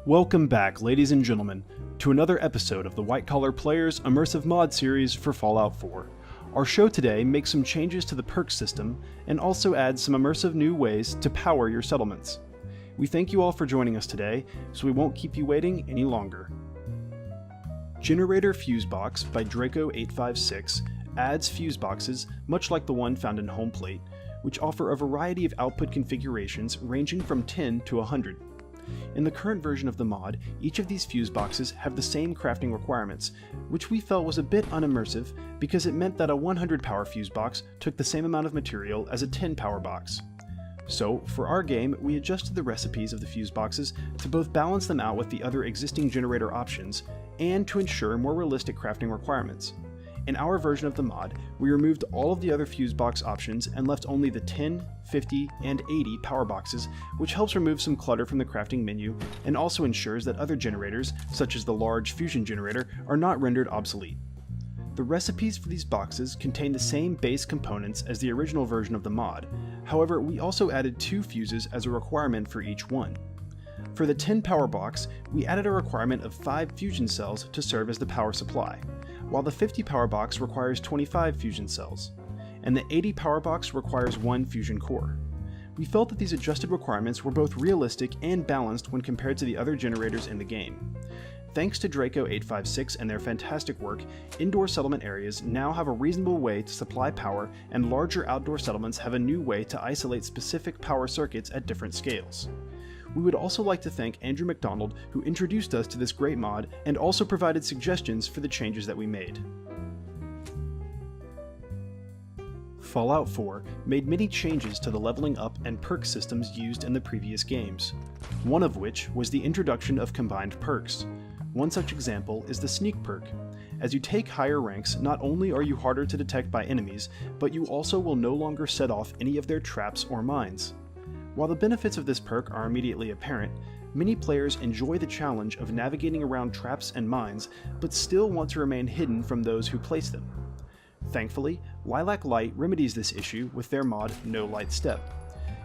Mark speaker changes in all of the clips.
Speaker 1: Welcome back, ladies and gentlemen, to another episode of the White Collar Players Immersive Mod series for Fallout 4. Our show today makes some changes to the perk system and also adds some immersive new ways to power your settlements. We thank you all for joining us today, so we won't keep you waiting any longer. Generator Fusebox by Draco856 adds fuse boxes much like the one found in Homeplate, which offer a variety of output configurations ranging from 10 to 100. In the current version of the mod, each of these fuse boxes have the same crafting requirements, which we felt was a bit unimmersive because it meant that a 100 power fuse box took the same amount of material as a 10 power box. So, for our game, we adjusted the recipes of the fuse boxes to both balance them out with the other existing generator options and to ensure more realistic crafting requirements. In our version of the mod, we removed all of the other fuse box options and left only the 10, 50, and 80 power boxes, which helps remove some clutter from the crafting menu and also ensures that other generators, such as the large fusion generator, are not rendered obsolete. The recipes for these boxes contain the same base components as the original version of the mod, however we also added 2 fuses as a requirement for each one. For the 10 power box, we added a requirement of 5 fusion cells to serve as the power supply, while the 50 power box requires 25 fusion cells, and the 80 power box requires 1 fusion core. We felt that these adjusted requirements were both realistic and balanced when compared to the other generators in the game. Thanks to Draco856 and their fantastic work, indoor settlement areas now have a reasonable way to supply power, and larger outdoor settlements have a new way to isolate specific power circuits at different scales. We would also like to thank Andrew McDonald, who introduced us to this great mod and also provided suggestions for the changes that we made. Fallout 4 made many changes to the leveling up and perk systems used in the previous games, one of which was the introduction of combined perks. One such example is the sneak perk. As you take higher ranks, not only are you harder to detect by enemies, but you also will no longer set off any of their traps or mines. While the benefits of this perk are immediately apparent, many players enjoy the challenge of navigating around traps and mines, but still want to remain hidden from those who place them. Thankfully, LilacLight remedies this issue with their mod No Light Step.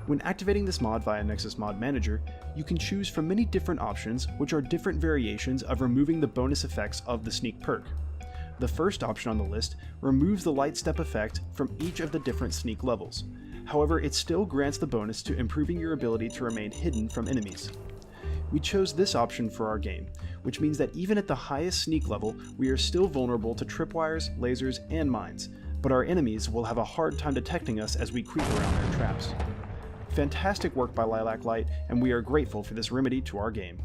Speaker 1: When activating this mod via Nexus Mod Manager, you can choose from many different options which are different variations of removing the bonus effects of the sneak perk. The first option on the list removes the light step effect from each of the different sneak levels. However, it still grants the bonus to improving your ability to remain hidden from enemies. We chose this option for our game, which means that even at the highest sneak level, we are still vulnerable to tripwires, lasers, and mines, but our enemies will have a hard time detecting us as we creep around their traps. Fantastic work by LilacLight, and we are grateful for this remedy to our game.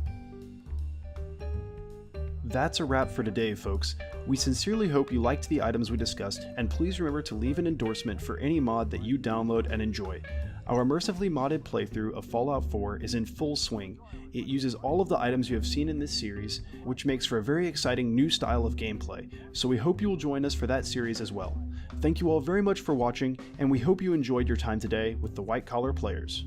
Speaker 1: That's a wrap for today, folks. We sincerely hope you liked the items we discussed, and please remember to leave an endorsement for any mod that you download and enjoy. Our immersively modded playthrough of Fallout 4 is in full swing. It uses all of the items you have seen in this series, which makes for a very exciting new style of gameplay, so we hope you will join us for that series as well. Thank you all very much for watching, and we hope you enjoyed your time today with the White Collar Players.